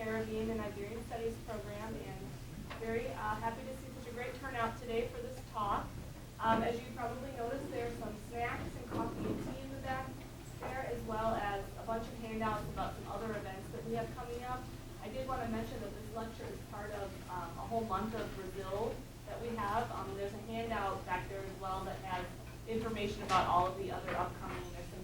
Caribbean and Iberian Studies program, and very happy to see such a great turnout today for this talk. As you probably noticed, there's some snacks and coffee and tea in the back there, as well as a bunch of handouts about some other events that we have coming up. I did want to mention that this lecture is part of a whole month of Brazil that we have. There's a handout back there as well that has information about all of the other upcoming. There's some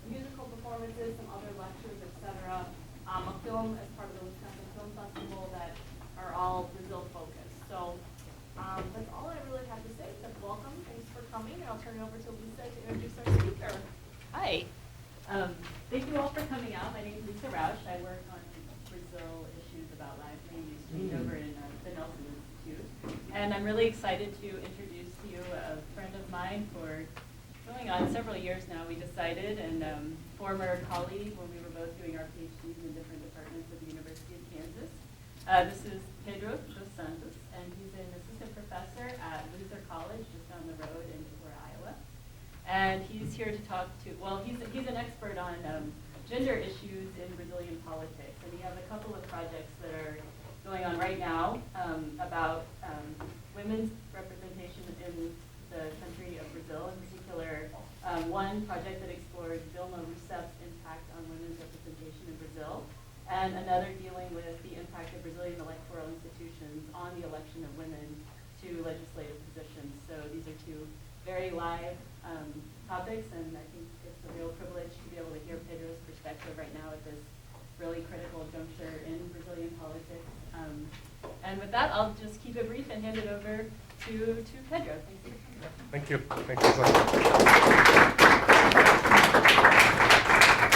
musical performances, some other lectures, etc. A film as part of the Wisconsin Film Festival that are all Brazil focused. So that's all I really have to say. So welcome, thanks for coming, and I'll turn it over to Lisa to introduce our speaker. Hi, thank you all for coming out. My name is Lisa Rausch. I work on Brazil issues about live stream exchange over in the Nelson Institute. And I'm really excited to introduce to you a friend of mine for going on several years now. We decided, and former colleague when we were both doing our PhDs in different departments at the University of Kansas. This is Pedro dos Santos, and he's an assistant professor at Luther College, just down the road in Decorah, Iowa. And he's here to talk to, well, he's an expert on gender issues in Brazilian politics, and he has a couple of projects that are going on right now about women's representation in the country of Brazil, in particular. One project that explored Dilma Rousseff's impact on women's representation in Brazil, and another dealing with the impact of Brazilian electoral institutions on the election of women to legislative positions. So these are two very live topics, and I think it's a real privilege to be able to hear Pedro's perspective right now at this really critical juncture in Brazilian politics. And with that, I'll just keep it brief and hand it over to Pedro. Thank you. Thank you. Thank you so much.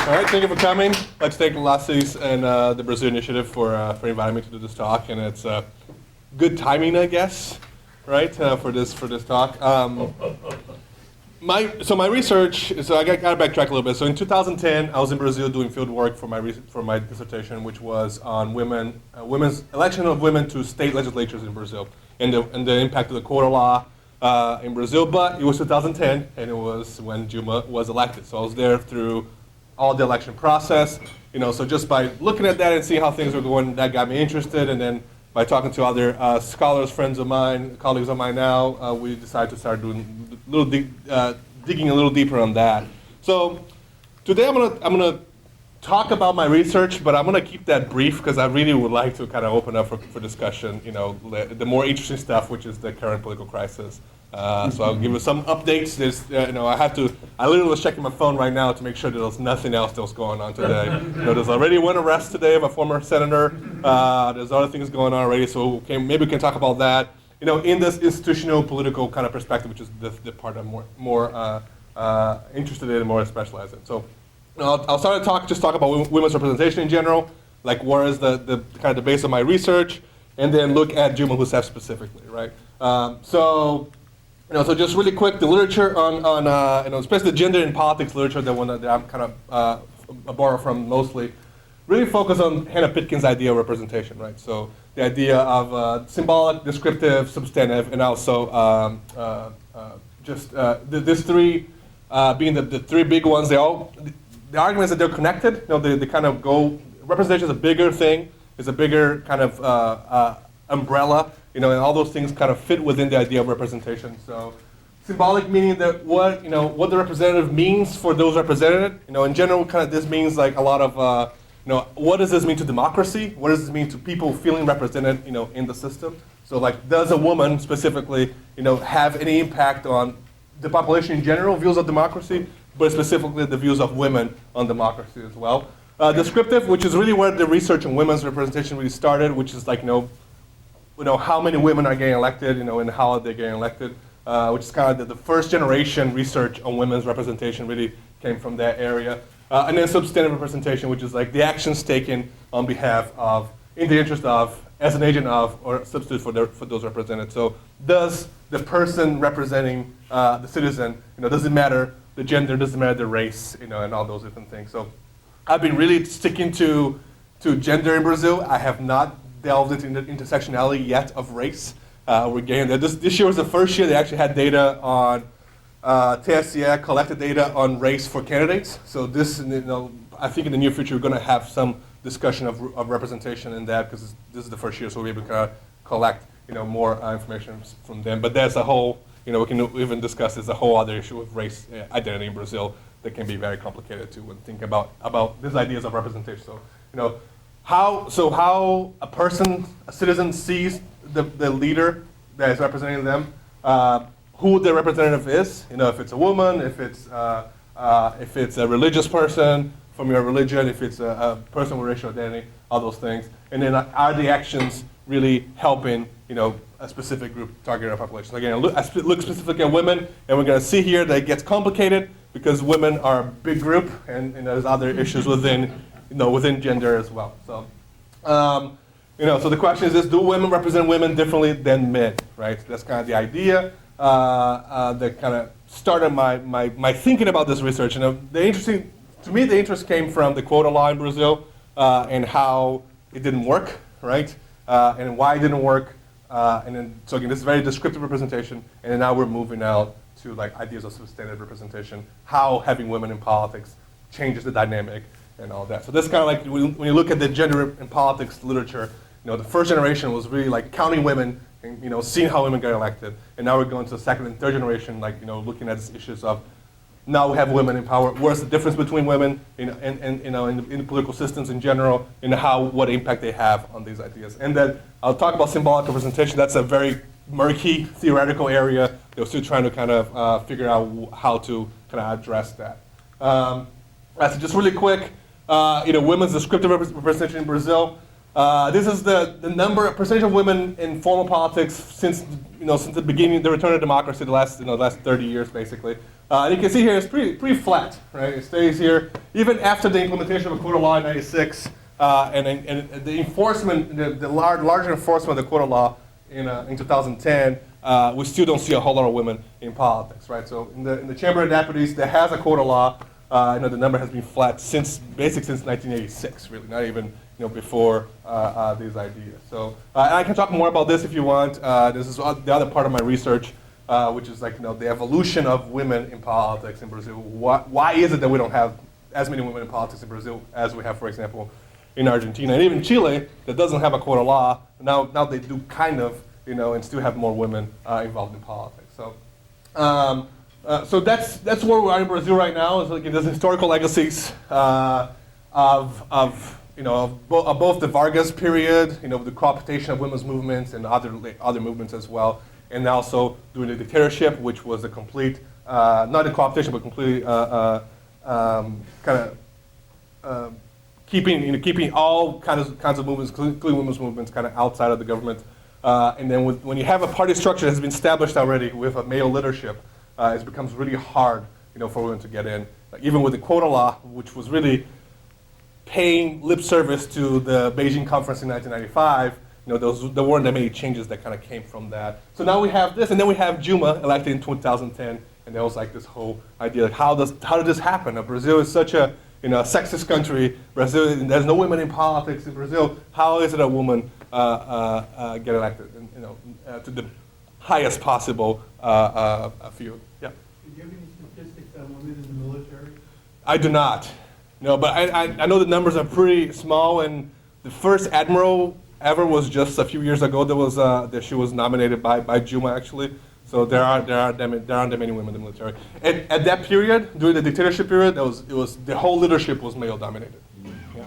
All right, thank you for coming. Let's thank Lassis and the Brazil Initiative for inviting me to do this talk, and it's good timing, I guess, right, for this talk. My research, so I got to backtrack a little bit. So in 2010, I was in Brazil doing field work for my dissertation, which was on women's election of women to state legislatures in Brazil, and the impact of the quota law in Brazil. But it was 2010, and it was when Dilma was elected. So I was there through all the election process. So just by looking at that and seeing how things were going, that got me interested. And then by talking to other scholars, friends of mine, colleagues of mine now, we decided to start doing digging a little deeper on that. So today I'm gonna talk about my research, but I'm gonna keep that brief because I really would like to kind of open up for discussion. The more interesting stuff, which is the current political crisis. So I'll give you some updates. I literally was checking my phone right now to make sure that there's nothing else that was going on today. There's already one arrest today of a former senator. There's other things going on already, so maybe we can talk about that. In this institutional political kind of perspective, which is the part I'm more interested in and more specialized in. So I'll start to talk about women's representation in general, like where is the kind of the base of my research, and then look at Dilma Rousseff specifically, right? So just really quick, the literature on especially the gender and politics literature, the one that I'm kind of borrow from mostly, really focus on Hannah Pitkin's idea of representation, right? So the idea of symbolic, descriptive, substantive, and also these three being the three big ones. The argument is that they're connected. They kind of go. Representation is a bigger thing. It's a bigger kind of umbrella. And all those things kind of fit within the idea of representation. So symbolic meaning that what the representative means for those represented. In general, kind of this means like a lot of what does this mean to democracy? What does this mean to people feeling represented, in the system? So like, does a woman specifically, have any impact on the population in general, views of democracy, but specifically the views of women on democracy as well? Descriptive, which is really where the research on women's representation really started, which is like, how many women are getting elected, and how are they getting elected, which is kind of the first generation research on women's representation really came from that area. And then substantive representation, which is like the actions taken on behalf of, in the interest of, as an agent of, or substitute for those represented. So does the person representing the citizen, doesn't matter the gender, doesn't matter the race, and all those different things. So I've been really sticking to gender in Brazil. I have not delved into the intersectionality yet of race. We're getting there. This year was the first year they actually had data on TSE collected data on race for candidates. So this, I think in the near future we're going to have some discussion of representation in that, because this is the first year, so we're able to kind of collect more information from them. But there's a whole, we can even discuss this, a whole other issue of race identity in Brazil that can be very complicated too when thinking about these ideas of representation. So how a citizen sees the leader that is representing them, who the representative is, if it's a woman, if it's a religious person from your religion, if it's a person with racial identity, all those things, and then are the actions really helping a specific group, targeted population? Again, look specifically at women, and we're going to see here that it gets complicated because women are a big group, and there's other issues within gender as well. So. So the question is this: do women represent women differently than men? Right. That's kind of the idea that kind of started my thinking about this research. And to me, the interest came from the quota law in Brazil and how it didn't work, right? And why it didn't work. And then, so again, this is very descriptive representation. And then now we're moving out to like ideas of substantive representation, how having women in politics changes the dynamic and all that. So this kind of like when you look at the gender and politics literature, the first generation was really like counting women and seeing how women get elected, and now we're going to the second and third generation, like looking at these issues of now we have women in power. What's the difference between women in the political systems in general, and what impact they have on these ideas? And then I'll talk about symbolic representation. That's a very murky theoretical area. They're still trying to kind of figure out how to kind of address that. So just really quick, women's descriptive representation in Brazil. This is the percentage of women in formal politics since the beginning, the return of democracy, the last 30 years basically. And you can see here it's pretty flat, right? It stays here even after the implementation of a quota law in '96, and the enforcement, the larger enforcement of the quota law in 2010. We still don't see a whole lot of women in politics, right? So in the Chamber of Deputies, that has a quota law. The number has been flat since 1986, really, not even before these ideas. So and I can talk more about this if you want. This is the other part of my research, which is like the evolution of women in politics in Brazil. Why is it that we don't have as many women in politics in Brazil as we have, for example, in Argentina and even Chile, that doesn't have a quota law? Now they do kind of, and still have more women involved in politics. So. So that's where we are in Brazil right now. Is like there's historical legacies of both the Vargas period, the co-optation of women's movements and other movements as well, and also during the dictatorship, which was a complete not a co-optation but completely keeping all kinds of movements, including women's movements, kind of outside of the government. And then when you have a party structure that has been established already with a male leadership. It becomes really hard, for women to get in. Even with the quota law, which was really paying lip service to the Beijing conference in 1995, there weren't that many changes that kind of came from that. So now we have this, and then we have Dilma elected in 2010, and there was like this whole idea, like how did this happen? Brazil is such a sexist country. Brazil, there's no women in politics in Brazil. How is it a woman get elected? And, to the highest possible field. Yeah. Do you have any statistics on women in the military? I do not. No, but I know the numbers are pretty small, and the first admiral ever was just a few years ago. That she was nominated by Dilma actually. So there aren't that many women in the military. And at that period, during the dictatorship period, the whole leadership was male dominated. Yeah.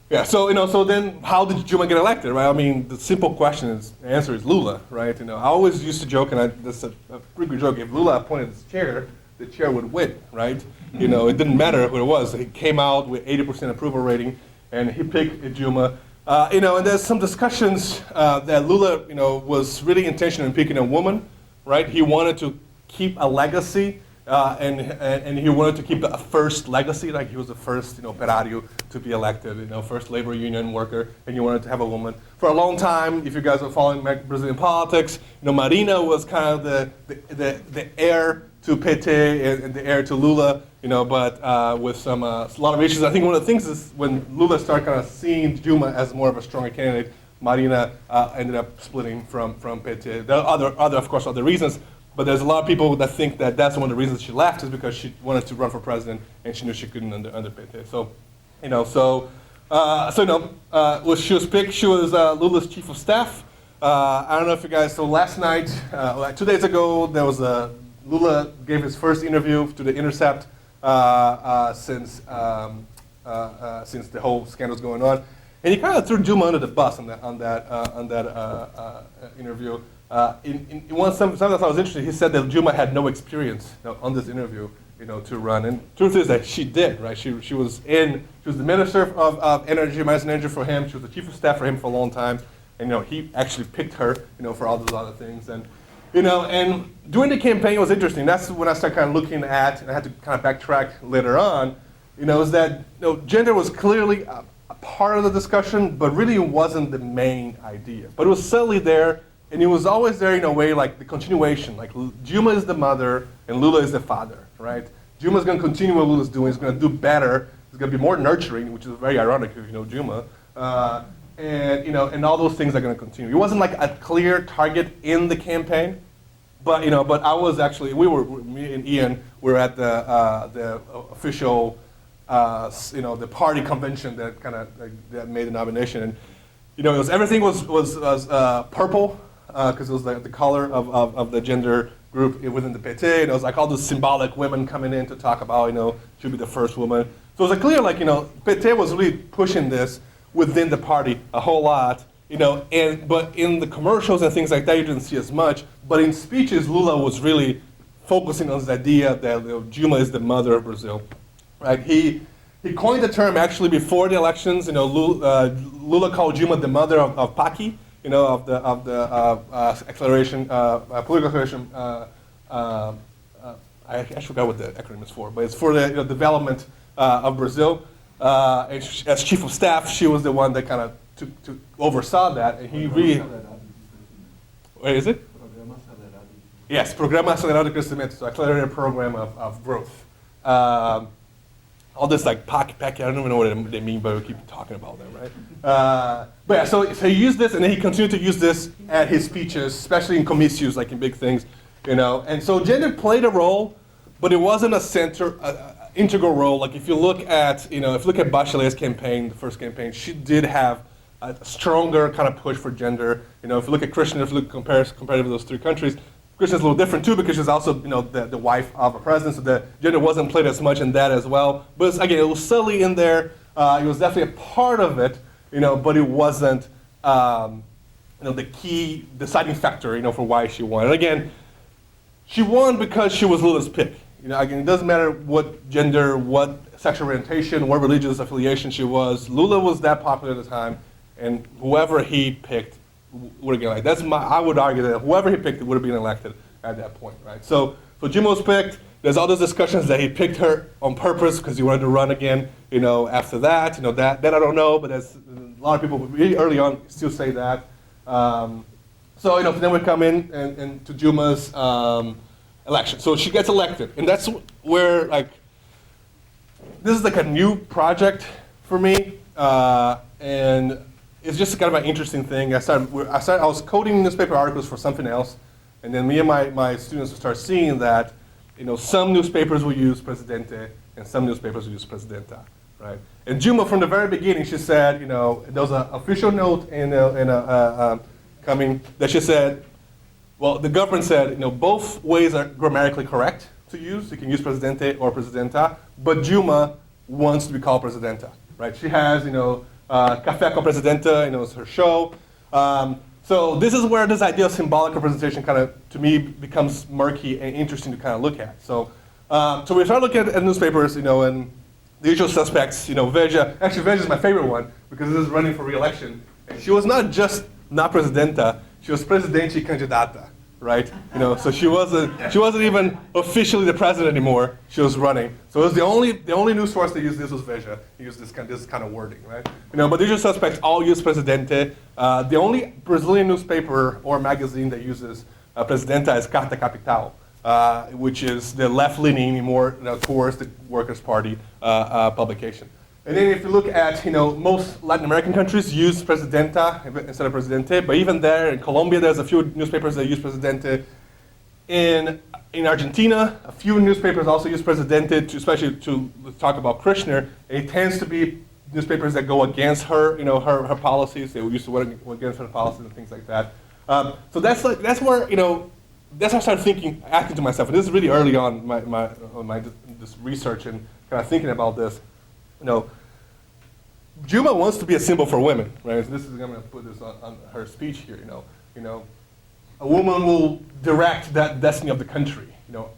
Yeah, so then how did Dilma get elected, right? I mean, the simple the answer is Lula, right? I always used to joke, and this is a pretty good joke, if Lula appointed this chair, the chair would win, right? It didn't matter who it was. He came out with 80% approval rating, and he picked Dilma. And there's some discussions that Lula, was really intentional in picking a woman, right? He wanted to keep a legacy, and he wanted to keep a first legacy, like he was the first, operário to be elected, first labor union worker, and he wanted to have a woman. For a long time, if you guys are following Brazilian politics, Marina was kind of the heir to PT and the heir to Lula, but with a lot of issues. I think one of the things is when Lula started kind of seeing Dilma as more of a stronger candidate, Marina ended up splitting from PT. There are of course, other reasons, but there's a lot of people that think that that's one of the reasons she left is because she wanted to run for president and she knew she couldn't under PT. When she was picked, she was Lula's chief of staff. I don't know if you guys, so last night, like 2 days ago, there was Lula gave his first interview to The Intercept since the whole scandal was going on. And he kind of threw Dilma under the bus on that interview. Something I thought was interesting, he said that Dilma had no experience on this interview to run. And truth is that she did, right? She was the minister of energy, Madison Energy for him. She was the chief of staff for him for a long time. And he actually picked her, for all those other things. And during the campaign, it was interesting. That's when I started kind of looking at, and I had to kind of backtrack later on, is that gender was clearly a part of the discussion, but really it wasn't the main idea. But it was subtly there, and it was always there in a way like the continuation. Like Dilma is the mother, and Lula is the father, right? Dilma is going to continue what Lula's doing. He's going to do better. He's going to be more nurturing, which is very ironic if you know Dilma. And all those things are going to continue. It wasn't like a clear target in the campaign, but I was actually, me and Ian were at the official, the party convention that kind of that made the nomination, and everything was purple because it was the color of the gender group within the PT, and it was like all those symbolic women coming in to talk about she'll be the first woman. So it was clear PT was really pushing this within the party a whole lot, but in the commercials and things like that, you didn't see as much. But in speeches, Lula was really focusing on this idea that Dilma is the mother of Brazil, right? He coined the term actually before the elections. Lula called Dilma the mother of PAC, of the acceleration, political acceleration. I forgot what the acronym is for, but it's for the development of Brazil. As chief of staff, she was the one that kind of oversaw that, and he really. Where is it? Yes, Programa Acelerado de Crescimento, so accelerated program of growth. All this like PAC, I don't even know what they mean, but we keep talking about them, right? But yeah, so he used this, and then he continued to use this at his speeches, especially in comícios, like in big things, And so gender played a role, but it wasn't a integral role. Like if you look at, Bachelet's campaign, the first campaign, she did have a stronger kind of push for gender. If you look at Christian, if you look comparative to those three countries, Christian's a little different too because she's also, the wife of a president, so the gender wasn't played as much in that as well. But again, it was subtly in there. It was definitely a part of it, but it wasn't, the key deciding factor, for why she won. And again, she won because she was Lula's pick. Again, it doesn't matter what gender, what sexual orientation, what religious affiliation she was. Lula was that popular at the time, and whoever he picked would have been elected. I would argue that whoever he picked would have been elected at that point, right? So Dilma was picked. There's all those discussions that he picked her on purpose because he wanted to run again. After that, that I don't know, but there's a lot of people really early on still say that. Then we come in and to Dilma's election. So she gets elected, and that's where this is like a new project for me, and it's just kind of an interesting thing. I was coding newspaper articles for something else, and then me and my students would start seeing that, some newspapers will use Presidente and some newspapers will use Presidenta, right? And Dilma, from the very beginning, she said, there was an official note coming that she said, well, the government said, both ways are grammatically correct to use. You can use Presidente or Presidenta, but Dilma wants to be called Presidenta, right? She has, Café con Presidenta, it's her show. So this is where this idea of symbolic representation kind of, to me, becomes murky and interesting to kind of look at. So we start looking at newspapers, and the usual suspects, Veja. Actually, Veja is my favorite one because this is running for re-election. And she was not just not Presidenta, she was Presidente Candidata, right? So she wasn't even officially the president anymore. She was running. So it was the only news source that used this was Veja. He used this kind of wording, right? But the usual suspects all use Presidente. The only Brazilian newspaper or magazine that uses Presidenta is Carta Capital. which is the left-leaning, more towards the Workers' Party publication. And then if you look at, most Latin American countries use Presidenta instead of Presidente, but even there, in Colombia, there's a few newspapers that use Presidente. In Argentina, a few newspapers also use Presidente, especially to talk about Kirchner. And it tends to be newspapers that go against her, her policies. They used to work against her policies and things like that. So that's where, that's how I started asking to myself, and this is really early on this research and kind of thinking about this. Dilma wants to be a symbol for women, right? So this is, I'm going to put this on her speech here. A woman will direct that destiny of the country.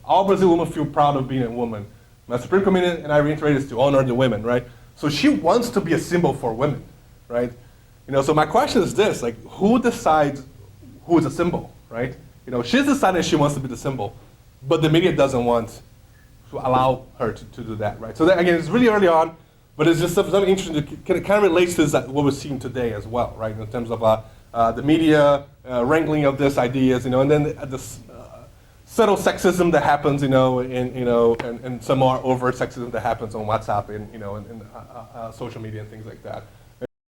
All Brazil women feel proud of being a woman. My Supreme Committee and I reiterate is to honor the women, right? So she wants to be a symbol for women, right? So my question is this: like, who decides who is a symbol, right? She's decided she wants to be the symbol, but the media doesn't want to allow her to do that, right? So that, again, it's really early on, but it's just something interesting that kind of relates to what we're seeing today as well, right? In terms of the media wrangling of these ideas, and then this subtle sexism that happens, and some more overt sexism that happens on WhatsApp and social media and things like that.